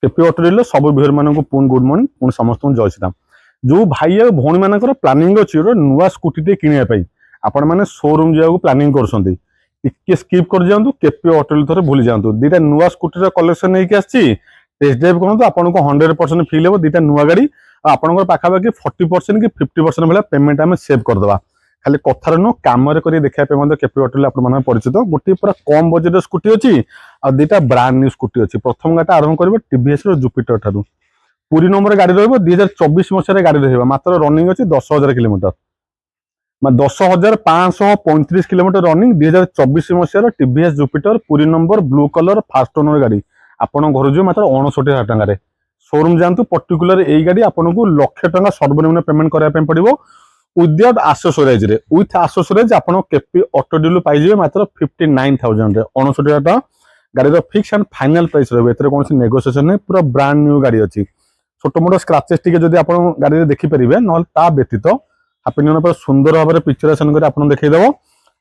KP auto dealer सब भिवर मानक पुणी गुड मॉर्निंग पुणी समस्त जय श्रीराम। जो भाई और भौणी मानकर प्लानिंग अच्छी नुआ स्कूटी किणा आपण मैंने शोरूम जावाक प्लानिंग कर स्किप कर जातु केपी ऑटो डीलर भूली जातु दीटा नुआ स्कूटी कलेक्शन नहीं आसी टेस्ट ड्राइव करूँ आपको 100% फिल हो दीटा नुआ गाड़ी आपंकर पाखापाखि 40% कि 50% भाई पेमेंट आम सेव करदे खाली कथार नुह कम देखा केपी ऑटो आप परिचित गोटे पूरा कम बजेट स्कूटी अच्छी आ दीटा ब्रांड न्यू स्कूटी अच्छी। प्रथम गाड़ी आरंभ कर टीवीएस जुपिटर ठार पूरी नंबर गाड़ी रही 2024 मसीह गाड़ी रही मात्र रनिंग अच्छी 10,000 किलोमीटर 10,535 किलोमीटर रनिंग 2024 मसीह टीवीएस जुपिटर पूरी number blue colour fast owner गाड़ी आपण घर जो मात्र 59,000 टकर शोरूम जातु पर्टिकुलर यही गाड़ी आपको लक्षे टका सर्वनिम्न पेमेंट कराया पड़ो विदाउट आसेसोराइज विथ आसेसोराइज आप केपी ऑटो डीलर पाइबे मात्र 59,000 59,000 टका गाड़ी फिक्स एंड फाइनाल प्राइस रही कौन नेगोसिएशन नहीं पूरा ब्रांड न्यू गाड़ी अच्छी छोट मोट स्क्राचेस टी गाड़ी देखिपारे ना ता व्यतीत हापी न्यू पर सुंदर भाव में पिक्चरेसन कर देखईदेव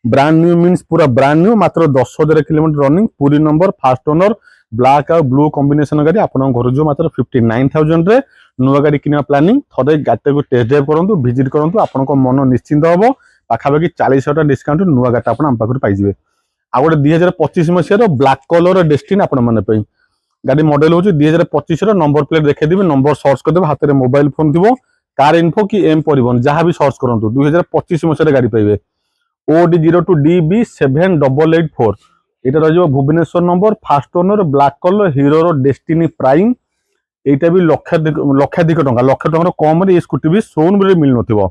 ब्रांड न्यू मीन्स पूरा ब्रांड न्यू मात्र 10,000 किलोमीटर रनिंग पूरी नंबर फास्ट ओनर ब्लैक और ब्लू कॉम्बिनेशन गाड़ी आपन घर जो मात्र 59,000 रे नुआ गाड़ी किना प्लानिंग थरे गाड़ी को टेस्ट ड्राइव करूँ विजिट करूँ आपन मन निश्चिंत हम पाखापाखि 40,000 डिस्काउंट नुआ गाड़ी आप आम पाखे पाइबे। आ गए 2025 मसीह ब्लैक कलर डेस्टिन आपण मैंने गाड़ी मॉडल हूँ 2025 नंबर प्लेट देखा नंबर सर्च करदे हाथ में मोबाइल फोन थी कार इन्फो कि एम परिवहन जहाँ भी सर्च करूँ 2025 मसीह गाड़ी पाइबे OD02 DB7884 यहाँ रही Bhubaneswar number first owner black colour Hero Destiny Prime यहाँ भी लक्षाधिक टका लक्ष टकर कम ये स्कूटी भी शोरूम मिल न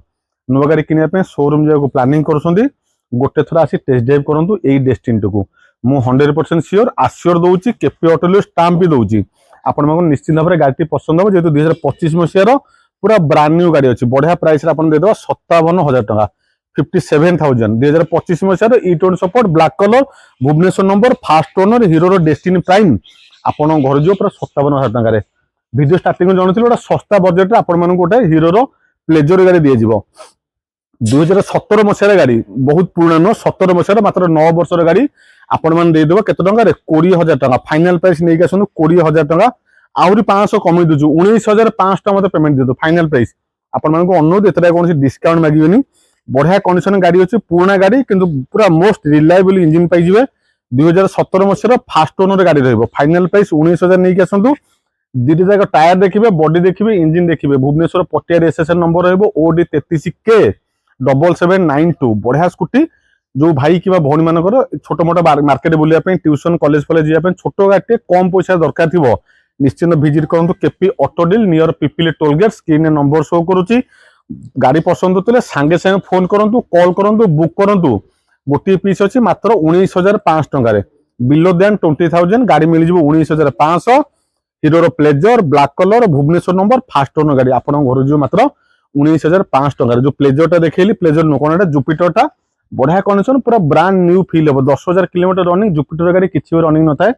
नुआ गाड़ी किनापे शोरूम जावाक प्लानिंग कर गोटे थर आसी टेस्ट ड्राइव करूँ यही डेस्टिनी को मुझे 100% सियोर आश्योर दूसरी केपी ऑटो स्टाम्प भी दूसरी आपण निश्चित भाव में गाड़ी पसंद हम जेहतु 2025 मसीहार पूरा ब्रांड न्यू गाड़ी अच्छी बढ़िया प्राइस देदेव 57,000 टका 57,000 2025 मसीहार E20 support black colour Bhubaneswar number first owner Hero Destiny Prime आपण घर जो पूरा 57,000 टकर वीडियो स्टार्टिंग में जनइल गोटे सस्ता बजेट आपण गोटे हीरो प्लेजर गाड़ी दिज्व 2017 मसीहार गाड़ी बहुत पुराना नुह 17 मसीहार मात्र 9 वर्षर गाड़ी आपण मैंने देदेव के 20,000 टका फाइनाल प्राइस नहीं आसନ୍ତୁ 20,000 टका आहरी 500 कमी दूसु 19,500 मत पेमेंट दिखाँ फाइनाल प्राइस आपण अनुरोध एत कौन डिस्काउंट मांगे बढ़िया कंडीशन गाड़ी अच्छी पुराना गाड़ी किंतु पूरा मोस्ट रिलायबल इंजिन पाइबे 2017 मसीह फास्ट ओनर गाड़ी रही फाइनाल प्राइस 19,000 नहीं आसନ୍ତୁ दुईटा जाक टायर देखिए बॉडी देखिए इंजिन देखिए भुवनेश्वर पटिया रेजिस्ट्रेशन नंबर रही OD33K 7792 बढ़िया स्कूटी जो भाई कि भौणी मानकर छोट मोट मार्केट बुलाया ट्यूशन कॉलेज जावाई छोट गाड़ी कम पैसा दरकार थी निश्चित विजिट करूँ KP auto deal near Pipili toll gate screen number show करुच्ची गाड़ी पसंद होते सांगे सांगे फोन करूँ कॉल करूँ बुक करूँ गोटे पीस अच्छी मात्र 19,500 टकर बिलो देन 20,000 गाड़ी मिल जाए 19,500 Hero Pleasure black colour Bhubaneswar number first owner गाड़ी आप घर जो मात्र 19,500 टकर जो प्लेजर देखिए प्लेजर नुह कौन जुपिटर टा बढ़िया कंडीशन पूरा ब्रांड न्यू फिल हम 10,000 किलोमीटर रनिंग जुपिटर गाड़ी किसी रनिंग न था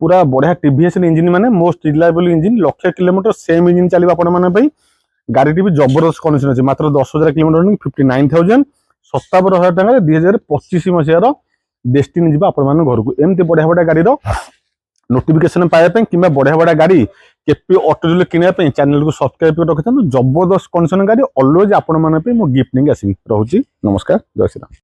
पूरा बढ़िया टीवीएस इंजिन माने मोस्ट रिलायबल इंजिन लक्षे किलोमीटर सेम इंजिन चलो आपण गाड़ी भी जबरदस्त कंडीशन अच्छी मात्र 10,000 किलोमीटर रनिंग 59,000 57,000 टकर 2025 मसीहार डेस्टिनी जी आपण घर को एमती बढ़िया बढ़िया गाड़ी नोटिफिकेशन पाइबा कि बढ़िया बढ़िया गाड़ी केपी ऑटो डीलर किनापी चैनल को सब्सक्राइब कर रखी जबरदस्त कंडीशन गाड़ी अलवेज आपण गिफ्ट नहीं आसवि रोची नमस्कार जय श्री राम।